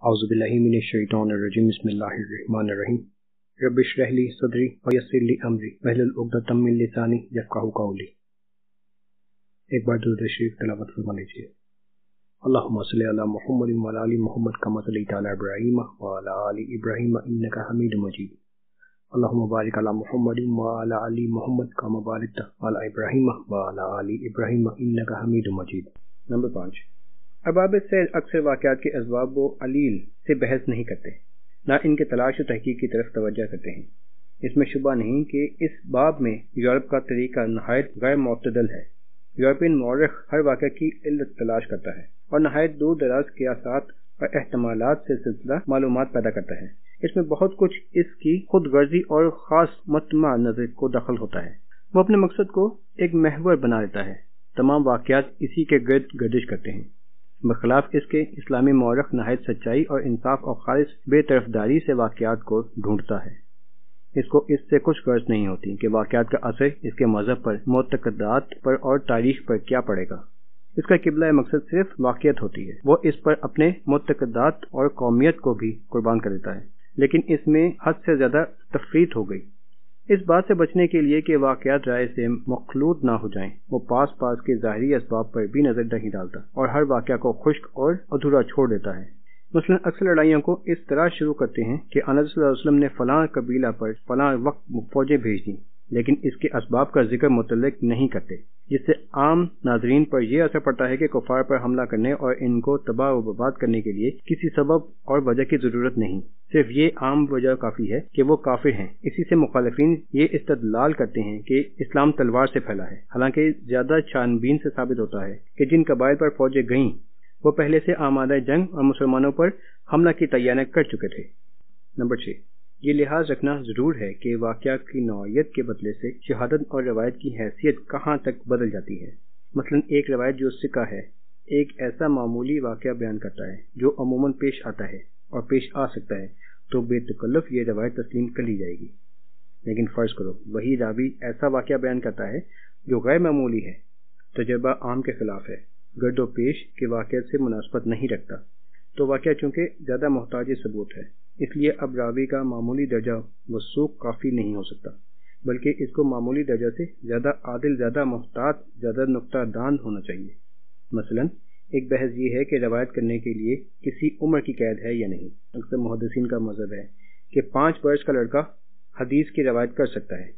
اعوذ باللہ من الشیطان الرجیم بسم اللہ الرحمن الرحیم رب اشرح لی صدری ویسر لی امری واحلل عقدۃ من لسانی یفقہوا قولی۔ ایک بار درود شریف تلاوت فرما لیجیے۔ اللہم صلی علی محمد وعلی آل محمد کما صلیت علی ابراہیم وعلی آل ابراہیم انک حمید مجید۔ اللہم بارک علی محمد وعلی آل محمد کما بارکت علی ابراہیم وعلی آل ابراہیم انک حمید مجید۔ نمبر 5، ارباب سیر اکثر واقعات کے اسباب و علیل سے بحث نہیں کرتے، نہ ان کے تلاش و تحقیق کی طرف توجہ کرتے ہیں۔ اس میں شبہ نہیں کہ اس باب میں یورپ کا طریقہ نہایت غیر معتدل ہے۔ یورپین مورخ ہر واقعہ کی علت تلاش کرتا ہے اور نہایت دور دراز قیاسات اور احتمالات سے سلسلہ معلومات پیدا کرتا ہے۔ اس میں بہت کچھ اس کی خود غرضی اور خاص مطمع نظر کو دخل ہوتا ہے۔ وہ اپنے مقصد کو ایک محور بنا لیتا ہے، تمام واقعات اسی کے گرد گردش کرتے ہیں۔ بخلاف اس کے اسلامی مورخ نہایت سچائی اور انصاف اور خالص بے طرفداری سے واقعات کو ڈھونڈتا ہے۔ اس کو اس سے کچھ غرض نہیں ہوتی کہ واقعات کا اثر اس کے مذہب پر، معتقدات پر اور تاریخ پر کیا پڑے گا۔ اس کا قبلہ مقصد صرف واقعیت ہوتی ہے۔ وہ اس پر اپنے معتقدات اور قومیت کو بھی قربان کر دیتا ہے، لیکن اس میں حد سے زیادہ تفریط ہو گئی۔ اس بات سے بچنے کے لیے کہ واقعات رائے سے مخلوط نہ ہو جائیں، وہ پاس پاس کے ظاہری اسباب پر بھی نظر نہیں ڈالتا اور ہر واقعہ کو خشک اور ادھورا چھوڑ دیتا ہے۔ مثلا اکثر لڑائیوں کو اس طرح شروع کرتے ہیں کہ آن صلی اللہ علیہ وسلم نے فلاں قبیلہ پر فلاں وقت فوجیں بھیج دیں، لیکن اس کے اسباب کا ذکر متعلق نہیں کرتے، جس سے عام ناظرین پر یہ اثر پڑتا ہے کہ کفار پر حملہ کرنے اور ان کو تباہ و برباد کرنے کے لیے کسی سبب اور وجہ کی ضرورت نہیں، صرف یہ عام وجہ کافی ہے کہ وہ کافر ہیں۔ اسی سے مخالفین یہ استدلال کرتے ہیں کہ اسلام تلوار سے پھیلا ہے، حالانکہ زیادہ چھان بین سے ثابت ہوتا ہے کہ جن قبائل پر فوجیں گئیں وہ پہلے سے آمادہ جنگ اور مسلمانوں پر حملہ کی تیاریاں کر چکے تھے۔ نمبر 6، یہ لحاظ رکھنا ضرور ہے کہ واقعہ کی نوعیت کے بدلے سے شہادت اور روایت کی حیثیت کہاں تک بدل جاتی ہے۔ مثلا ایک روایت جو ثقہ ہے ایک ایسا معمولی واقعہ بیان کرتا ہے جو عموماً پیش آتا ہے اور پیش آ سکتا ہے، تو بے تکلف یہ روایت تسلیم کر لی جائے گی۔ لیکن فرض کرو وہی راوی ایسا واقعہ بیان کرتا ہے جو غیر معمولی ہے، تجربہ عام کے خلاف ہے، گرد و پیش کے واقعات سے مناسبت نہیں رکھتا، تو واقعہ چونکہ زیادہ محتاج ثبوت ہے، اس لیے اب راوی کا معمولی درجہ وثوق کافی نہیں ہو سکتا، بلکہ اس کو معمولی درجہ سے زیادہ عادل، زیادہ محتاط، زیادہ نکتہ دان ہونا چاہیے۔ مثلا ایک بحث یہ ہے کہ روایت کرنے کے لیے کسی عمر کی قید ہے یا نہیں۔ اکثر محدثین کا مذہب ہے کہ 5 برس کا لڑکا حدیث کی روایت کر سکتا ہے،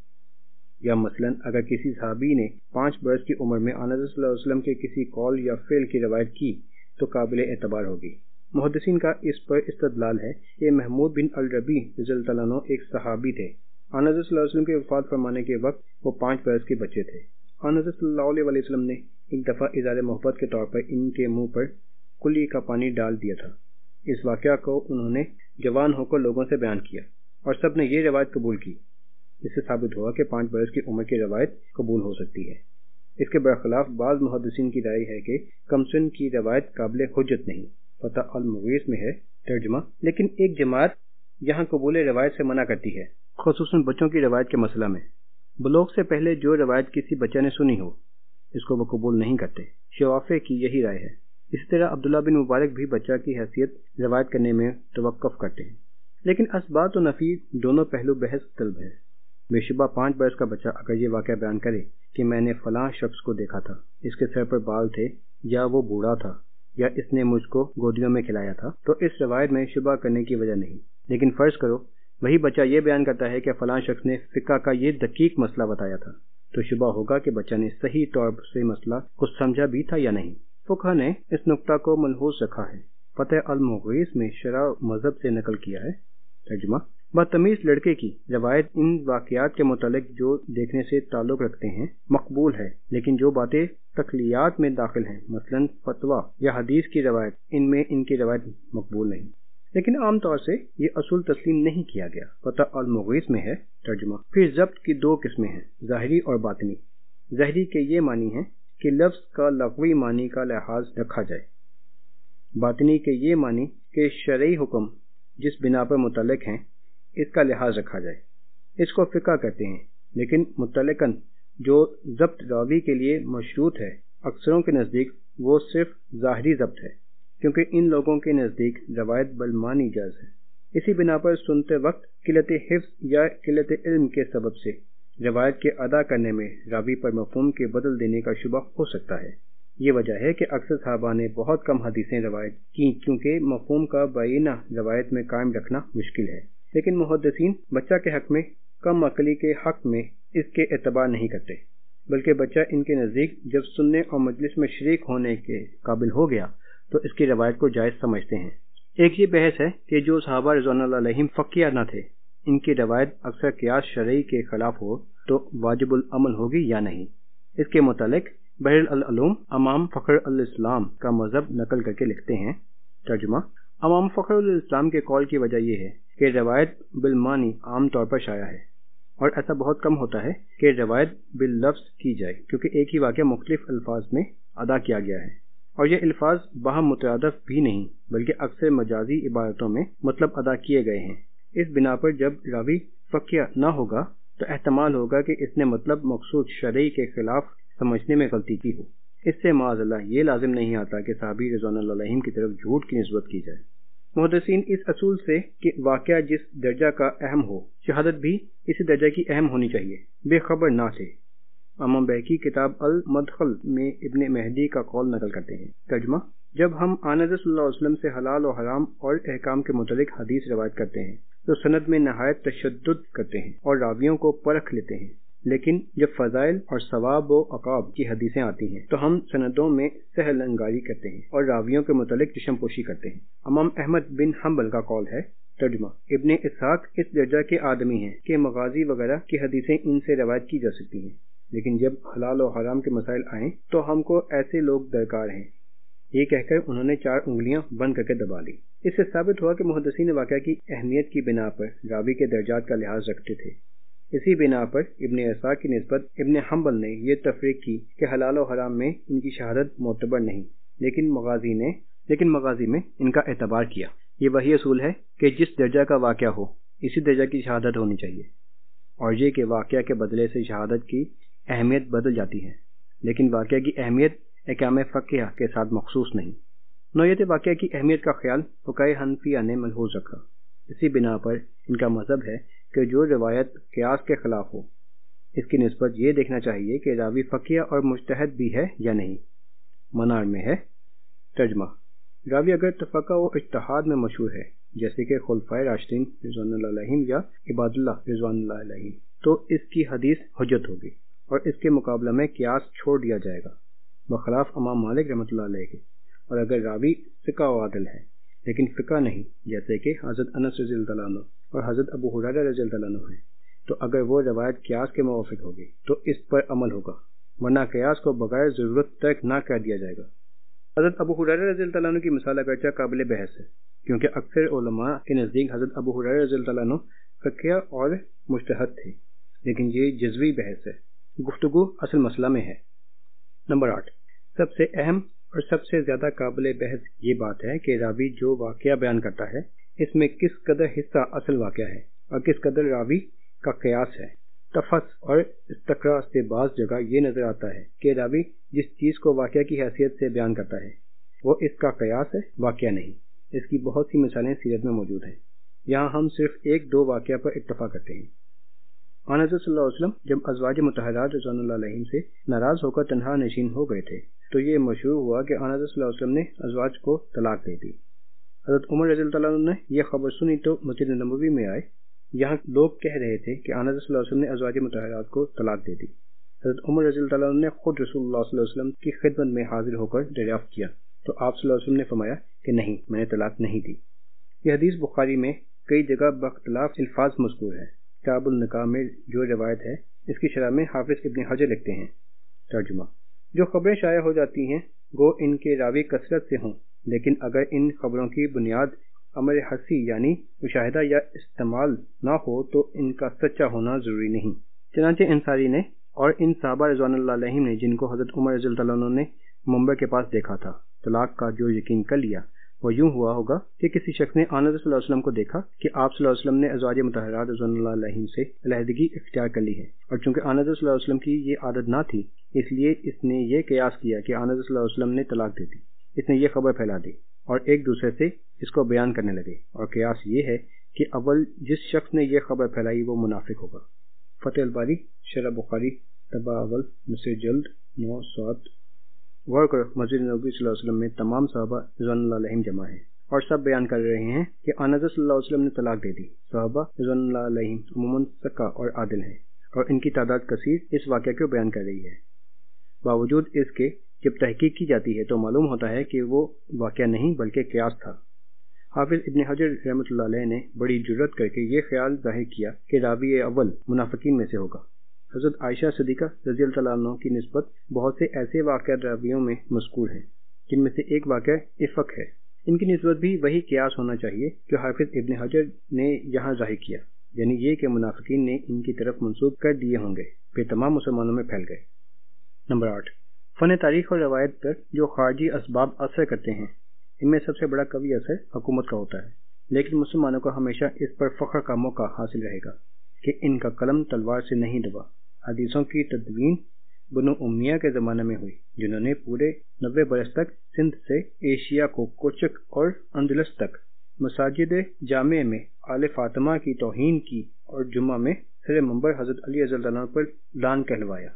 یا مثلا اگر کسی صحابی نے 5 برس کی عمر میں آن صلی اللہ علیہ وسلم کے کسی قول یا فعل کی روایت کی تو قابل اعتبار ہوگی۔ محدثین کا اس پر استدلال ہے کہ محمود بن الربیع رضی اللہ عنہ ایک صحابی تھے۔ آن صلی اللہ علیہ وسلم کے وفات فرمانے کے وقت وہ 5 برس کے بچے تھے۔ آن صلی اللہ علیہ وسلم نے ایک دفعہ اظہار محبت کے طور پر ان کے منہ پر کلی کا پانی ڈال دیا تھا۔ اس واقعہ کو انہوں نے جوان ہو کر لوگوں سے بیان کیا اور سب نے یہ روایت قبول کی۔ اس سے ثابت ہوا کہ 5 برس کی عمر کی روایت قبول ہو سکتی ہے۔ اس کے برخلاف بعض محدثین کی رائے ہے کہ کمسن کی روایت قابل حجت نہیں۔ فتح المغیث میں ہے ترجمہ، لیکن ایک جماعت یہاں قبول روایت سے منع کرتی ہے، خصوصاً بچوں کی روایت کے مسئلہ میں۔ بلوغ سے پہلے جو روایت کسی بچہ نے سنی ہو اس کو وہ قبول نہیں کرتے۔ شوافع کی یہی رائے ہے۔ اسی طرح عبداللہ بن مبارک بھی بچہ کی حیثیت روایت کرنے میں توقف کرتے ہیں۔ لیکن اثبات و نفی دونوں پہلو بحث طلب ہے۔ بے شبہ 5 برس کا بچہ اگر یہ واقعہ بیان کرے کہ میں نے فلاں شخص کو دیکھا تھا، اس کے سر پر بال تھے، یا وہ بوڑھا تھا، یا اس نے مجھ کو گودیوں میں کھلایا تھا، تو اس روایت میں شبہ کرنے کی وجہ نہیں۔ لیکن فرض کرو وہی بچہ یہ بیان کرتا ہے کہ فلاں شخص نے فقہ کا یہ دقیق مسئلہ بتایا تھا، تو شبہ ہوگا کہ بچہ نے صحیح طور سے مسئلہ کو سمجھا بھی تھا یا نہیں۔ فقہ نے اس نقطہ کو ملحوظ رکھا ہے۔ فتح المغیث میں شرع مذہب سے نقل کیا ہے ترجمہ، بدتمیز لڑکے کی روایت ان واقعات کے متعلق جو دیکھنے سے تعلق رکھتے ہیں مقبول ہے، لیکن جو باتیں تخلیات میں داخل ہیں، مثلا فتویٰ یا حدیث کی روایت، ان میں ان کی روایت مقبول نہیں۔ لیکن عام طور سے یہ اصول تسلیم نہیں کیا گیا۔ فتح المغیث میں ہے ترجمہ، پھر ضبط کی 2 قسمیں ہیں، ظاہری اور باطنی۔ ظاہری کے یہ معنی ہے کہ لفظ کا لغوی معنی کا لحاظ رکھا جائے، باطنی کے یہ معنی کہ شرعی حکم جس بنا پر متعلق ہیں اس کا لحاظ رکھا جائے۔ اس کو فقہ کہتے ہیں، لیکن متعلقاً جو ضبط راوی کے لیے مشروط ہے، اکثروں کے نزدیک وہ صرف ظاہری ضبط ہے۔ کیونکہ ان لوگوں کے نزدیک روایت بالمعنی جائز ہے۔ اسی بنا پر سنتے وقت قلت حفظ یا قلت علم کے سبب سے روایت کے ادا کرنے میں راوی پر مفہوم کے بدل دینے کا شبہ ہو سکتا ہے۔ یہ وجہ ہے کہ اکثر صحابہ نے بہت کم حدیثیں روایت کی، کیونکہ مفہوم کا بعینہ روایت میں قائم رکھنا مشکل ہے۔ لیکن محدثین بچہ کے حق میں کم عقلی کے حق میں اس کے اعتبار نہیں کرتے، بلکہ بچہ ان کے نزدیک جب سننے اور مجلس میں شریک ہونے کے قابل ہو گیا تو اس کی روایت کو جائز سمجھتے ہیں۔ ایک یہ بحث ہے کہ جو صحابہ رضوان اللہ علیہم فقیہ نہ تھے، ان کی روایت اکثر قیاس شرعی کے خلاف ہو تو واجب العمل ہوگی یا نہیں۔ اس کے متعلق بحر العلوم امام فخر الاسلام کا مذہب نقل کر کے لکھتے ہیں۔ ترجمہ: امام فخر الاسلام کے قول کی وجہ یہ ہے کہ روایت بالمعنی عام طور پر شائع ہے، اور ایسا بہت کم ہوتا ہے کہ روایت باللفظ کی جائے، کیونکہ ایک ہی واقعہ مختلف الفاظ میں ادا کیا گیا ہے، اور یہ الفاظ باہم مترادف بھی نہیں بلکہ اکثر مجازی عبارتوں میں مطلب ادا کیے گئے ہیں۔ اس بنا پر جب راوی فقیہ نہ ہوگا تو احتمال ہوگا کہ اس نے مطلب مقصود شرعی کے خلاف سمجھنے میں غلطی کی ہو۔ اس سے معاذ اللہ یہ لازم نہیں آتا کہ صحابی رضوان اللہ علیہم کی طرف جھوٹ کی نسبت کی جائے۔ محدثین اس اصول سے کہ واقعہ جس درجہ کا اہم ہو، شہادت بھی اسی درجہ کی اہم ہونی چاہیے، بے خبر نہ تھے۔ امام بہقی کتاب المدخل میں ابن مہدی کا قول نقل کرتے ہیں۔ ترجمہ: جب ہم آن حضرت صلی اللہ علیہ وسلم سے حلال و حرام اور احکام کے متعلق حدیث روایت کرتے ہیں تو سند میں نہایت تشدد کرتے ہیں اور راویوں کو پرکھ لیتے ہیں، لیکن جب فضائل اور ثواب و عقاب کی حدیثیں آتی ہیں تو ہم سندوں میں سہل انگاری کرتے ہیں اور راویوں کے متعلق چشم پوشی کرتے ہیں۔ امام احمد بن حنبل کا قول ہے۔ ترجمہ: ابن اسحاق اس درجہ کے آدمی ہیں کہ مغازی وغیرہ کی حدیثیں ان سے روایت کی جا سکتی ہیں، لیکن جب حلال و حرام کے مسائل آئیں تو ہم کو ایسے لوگ درکار ہیں۔ یہ کہہ کر انہوں نے 4 انگلیاں بند کر کے دبا لی۔ اس سے ثابت ہوا کہ محدثین واقعہ کی اہمیت کی بنا پر راوی کے درجات کا لحاظ رکھتے تھے۔ اسی بنا پر ابن اسحاق کی نسبت ابن حنبل نے یہ تفریق کی کہ حلال و حرام میں ان کی شہادت معتبر نہیں، لیکن مغازی میں ان کا اعتبار کیا۔ یہ وہی اصول ہے کہ جس درجہ کا واقعہ ہو اسی درجہ کی شہادت ہونی چاہیے، اور یہ کہ واقعہ کے بدلے سے شہادت کی اہمیت بدل جاتی ہے، لیکن واقعہ کی اہمیت احکام فقیہ کے ساتھ مخصوص نہیں۔ نوعیت واقعہ کی اہمیت کا خیال فقہائے حنفیہ نے ملحوظ رکھا۔ اسی بنا پر ان کا مذہب ہے کہ جو روایت قیاس کے خلاف ہو اس کی نسبت یہ دیکھنا چاہیے کہ راوی فقیہ اور مجتہد بھی ہے یا نہیں۔ منار میں ہے۔ ترجمہ: راوی اگر تفقہ و اجتہاد میں مشہور ہے، جیسے کہ خلفائے راشدین رضوان اللہ علیہم یا عباد اللہ رضوان اللہ علیہم، تو اس کی حدیث حجت ہوگی اور اس کے مقابلہ میں قیاس چھوڑ دیا جائے گا، بخلاف امام مالک رحمۃ اللہ علیہ کے۔ اور اگر راوی فقہ و عادل ہے لیکن فقہ نہیں، جیسے کہ حضرت انس رضی اللہ عنہ اور حضرت ابو ہریرہ رضی اللہ عنہ ہے، تو اگر وہ روایت قیاس کے موافق ہوگی تو اس پر عمل ہوگا، ورنہ قیاس کو بغیر ضرورت ترک نہ کر دیا جائے گا۔ حضرت ابو ہریرہ رضی اللہ عنہ کی مثال اگرچہ قابل بحث ہے، کیونکہ اکثر علماء کے نزدیک حضرت ابو ہریرہ رضی اللہ عنہ فقیہ اور مجتہد تھے، لیکن یہ جزوی بحث ہے، گفتگو اصل مسئلہ میں ہے۔ نمبر 8، سب سے اہم اور سب سے زیادہ قابل بحث یہ بات ہے کہ راوی جو واقعہ بیان کرتا ہے اس میں کس قدر حصہ اصل واقعہ ہے اور کس قدر راوی کا قیاس ہے۔ تفص اور استقراء سے بعض جگہ یہ نظر آتا ہے کہ راوی جس چیز کو واقعہ کی حیثیت سے بیان کرتا ہے وہ اس کا قیاس ہے، واقعہ نہیں۔ اس کی بہت سی مثالیں سیرت میں موجود ہیں، یہاں ہم صرف 1-2 واقعہ پر اکتفا کرتے ہیں۔ آن حضرت صلی اللہ علیہ وسلم جب ازواج مطہرات رضوان اللہ علیہم سے ناراض ہو کر تنہا نشین ہو گئے تھے تو یہ مشہور ہوا کہ آن حضرت صلی اللہ علیہ وسلم نے ازواج کو طلاق دے دی۔ حضرت عمر رضی اللہ عنہ نے یہ خبر سنی تو مسجد نبوی میں آئے۔ یہاں لوگ کہہ رہے تھے کہ آن حضرت صلی اللہ علیہ وسلم نے ازواج مطہرات کو طلاق دے دی۔ حضرت عمر رضی اللہ عنہ نے خود رسول اللہ صلی اللہ علیہ وسلم کی خدمت میں حاضر ہو کر دریافت کیا تو آپ صلی اللہ علیہ وسلم نے فرمایا کہ نہیں، میں نے طلاق نہیں دی۔ یہ حدیث بخاری میں کئی جگہ باختلاف الفاظ مذکور ہے۔ کتاب النکاح میں جو روایت ہے اس کی شرح میں حافظ ابن حجر لکھتے ہیں۔ ترجمہ: جو خبریں شائع ہو جاتی ہیں گو ان کے راوی کثرت سے ہوں، لیکن اگر ان خبروں کی بنیاد امر حسی یعنی مشاہدہ یا استعمال نہ ہو تو ان کا سچا ہونا ضروری نہیں۔ چنانچہ انصاری نے اور ان صحابہ رضوان اللہ علیہم نے جن کو حضرت عمر رضی اللہ عنہ نے منبر کے پاس دیکھا تھا، طلاق کا جو یقین کر لیا وہ یوں ہوا ہوگا کہ کسی شخص نے آن حضرت صلی اللہ علیہ وسلم کو دیکھا کہ آپ صلی اللہ علیہ وسلم نے ازواج مطہرات رضوان اللہ علیہم سے علیحدگی اختیار کر لی ہے، اور چونکہ آن حضرت صلی اللہ علیہ وسلم کی یہ عادت نہ تھی اس لیے اس نے یہ قیاس کیا کہ آن حضرت صلی اللہ علیہ وسلم نے طلاق دے دی۔ اس نے یہ خبر پھیلا دی اور ایک دوسرے سے اس کو بیان کرنے لگے، اور قیاس یہ ہے کہ اول جس شخص نے یہ خبر پھیلائی وہ منافق ہوگا۔ فتح الباری شرح بخاری طبع اول مصر جلد 9/7۔ غور کرو، مسجد نبوی صلی اللہ علیہ وسلم میں تمام صحابہ رضوان اللہ علیہم جمع ہیں اور سب بیان کر رہے ہیں کہ آن حضرت صلی اللہ علیہ وسلم نے طلاق دے دی۔ صحابہ رضوان اللہ علیہم عموماً سکہ اور عادل ہیں اور ان کی تعداد کثیر اس واقعہ کو بیان کر رہی ہے۔ باوجود اس کے جب تحقیق کی جاتی ہے تو معلوم ہوتا ہے کہ وہ واقعہ نہیں بلکہ قیاس تھا۔ حافظ ابن حجر رحمۃ اللہ علیہ نے بڑی جرت کر کے یہ خیال ظاہر کیا کہ راوی اول منافقین میں سے ہوگا۔ حضرت عائشہ صدیقہ رضی اللہ تعالیٰ عنہ کی نسبت بہت سے ایسے واقعات راویوں میں مذکور ہیں جن میں سے ایک واقعہ افق ہے۔ ان کی نسبت بھی وہی قیاس ہونا چاہیے جو حافظ ابن حجر نے یہاں ظاہر کیا، یعنی یہ کہ منافقین نے ان کی طرف منسوب کر دیے ہوں گے، پھر تمام مسلمانوں میں پھیل گئے۔ نمبر 8، فن تاریخ اور روایت پر جو خارجی اسباب اثر کرتے ہیں، ان میں سب سے بڑا قوی اثر حکومت کا ہوتا ہے، لیکن مسلمانوں کو ہمیشہ اس پر فخر کا موقع حاصل رہے گا کہ ان کا قلم تلوار سے نہیں دبا۔ حدیثوں کی تدوین بنو امیہ کے زمانے میں ہوئی، جنہوں نے پورے 90 برس تک سندھ سے ایشیا کو کوچک اور اندلس تک مساجد جامع میں آل فاطمہ کی توہین کی اور جمعہ میں سر منبر حضرت علی رضی اللہ عنہ پر لعن کہلوایا۔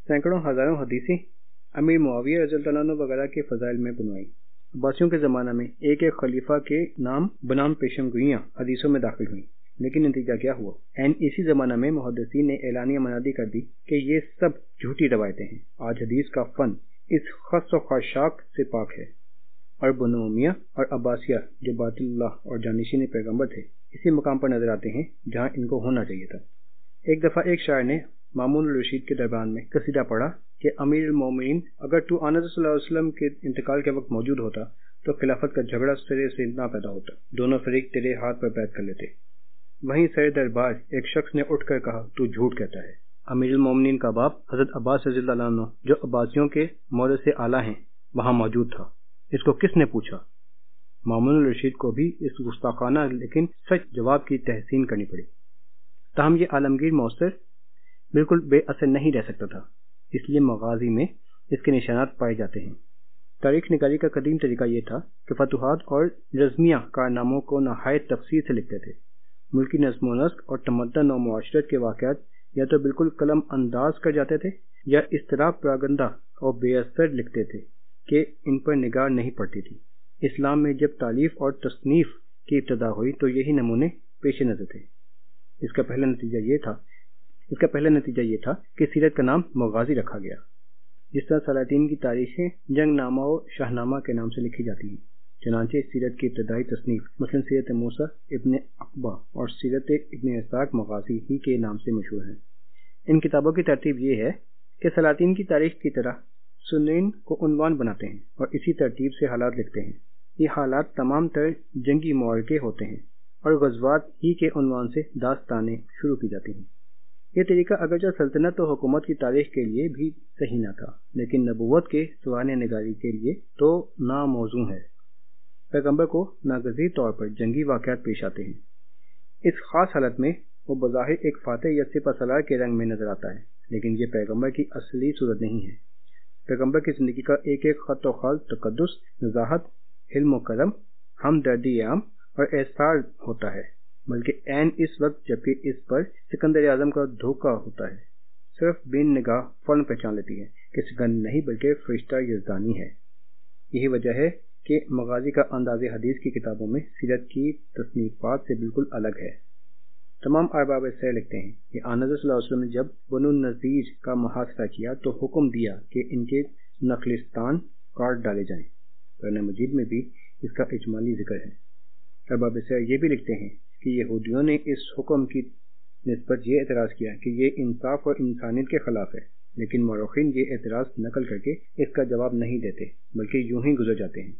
سینکڑوں ہزاروں حدیثیں امیر معاویہ رضی اللہ عنہ وغیرہ کے فضائل میں بنوائی۔ عباسیوں کے زمانہ میں ایک ایک خلیفہ کے نام بنام پیشن گوئیاں حدیثوں میں داخل ہوئیں، لیکن نتیجہ کیا ہوا؟ اسی زمانہ میں محدثین نے اعلانیہ منادی کر دی کہ یہ سب جھوٹی روایتیں ہیں۔ آج حدیث کا فن اس خس و خاشاک سے پاک ہے، اور بنو امیہ اور عباسیہ جو باطل اللہ اور جانشین پیغمبر تھے اسی مقام پر نظر آتے ہیں جہاں ان کو ہونا چاہیے تھا۔ ایک دفعہ ایک شاعر نے مامون الرشید کے دربان میں قصیدہ پڑھا کہ امیر المومنین، اگر تو آن حضرت صلی اللہ علیہ وسلم کے انتقال کے وقت موجود ہوتا تو خلافت کا جھگڑا سرے سے نہ پیدا ہوتا، دونوں فریق تیرے ہاتھ پر بیعت کر لیتے۔ وہیں سر دربار ایک شخص نے اٹھ کر کہا، تو جھوٹ کہتا ہے۔ امیر المومنین کا باپ حضرت عباس رضی اللہ عنہ جو عباسیوں کے مورث اعلیٰ ہیں وہاں موجود تھا۔ اس کو کس نے پوچھا؟ مامون الرشید کو بھی اس گستاخانہ لیکن سچ جواب کی تحسین کرنی پڑی۔ تاہم یہ عالمگیر موثر بالکل بے اثر نہیں رہ سکتا تھا، اس لیے مغازی میں اس کے نشانات پائے جاتے ہیں۔ تاریخ نگاری کا قدیم طریقہ یہ تھا کہ فتوحات اور رزمیہ کارناموں کو نہایت تفصیل سے لکھتے تھے۔ ملکی نظم و نسق اور تمدن و معاشرت کے واقعات یا تو بالکل قلم انداز کر جاتے تھے یا اضطراب پراگندہ اور بے اثر لکھتے تھے کہ ان پر نگار نہیں پڑتی تھی۔ اسلام میں جب تالیف اور تصنیف کی ابتدا ہوئی تو یہی نمونے پیش نظر تھے۔ اس کا پہلا نتیجہ یہ تھا کہ سیرت کا نام مغازی رکھا گیا، جس طرح سلاطین کی تاریخیں جنگ نامہ و شاہ نامہ کے نام سے لکھی جاتی ہیں۔ چنانچہ سیرت کی ابتدائی تصنیف مثلا سیرت موسیٰ ابن عقبہ اور سیرت ابن اسحاق مغازی ہی کے نام سے مشہور ہیں۔ ان کتابوں کی ترتیب یہ ہے کہ سلاطین کی تاریخ کی طرح سنین کو عنوان بناتے ہیں اور اسی ترتیب سے حالات لکھتے ہیں۔ یہ حالات تمام تر جنگی معرکے ہوتے ہیں اور غزوات ہی کے عنوان سے داستانیں شروع کی جاتی ہیں۔ یہ طریقہ اگرچہ سلطنت و حکومت کی تاریخ کے لیے بھی صحیح نہ تھا، لیکن نبوت کے سوانح نگاری کے لیے تو ناموزوں ہے۔ پیغمبر کو ناگزیر طور پر جنگی واقعات پیش آتے ہیں۔ اس خاص حالت میں وہ بظاہر ایک فاتح یا سپہ سالار کے رنگ میں نظر آتا ہے، لیکن یہ پیغمبر کی اصلی صورت نہیں ہے۔ پیغمبر کی زندگی کا ایک ایک خط و خال تقدس، نزاہت، حلم و کرم، ہمدردی عام اور احسار ہوتا ہے، بلکہ عین اس وقت جبکہ اس پر سکندر اعظم کا دھوکہ ہوتا ہے، صرف بین نگاہ فوراً پہچان لیتی ہے کہ سکندر نہیں بلکہ فرشتہ یزدانی ہے۔ یہی وجہ ہے کہ مغازی کا انداز حدیث کی کتابوں میں سیرت کی تصنیفات سے بالکل الگ ہے۔ تمام ارباب سیر لکھتے ہیں کہ آن حضرت صلی اللہ علیہ وسلم نے جب بنو نذیر کا محاصرہ کیا تو حکم دیا کہ ان کے نخلستان کاٹ ڈالے جائیں۔ قرآن مجید میں بھی اس کا اجمالی ذکر ہے۔ ارباب سیر یہ بھی لکھتے ہیں کہ یہودیوں نے اس حکم کی نسبت یہ اعتراض کیا کہ یہ انصاف اور انسانیت کے خلاف ہے، لیکن مورخین یہ اعتراض نقل کر کے اس کا جواب نہیں دیتے بلکہ یوں ہی گزر جاتے ہیں۔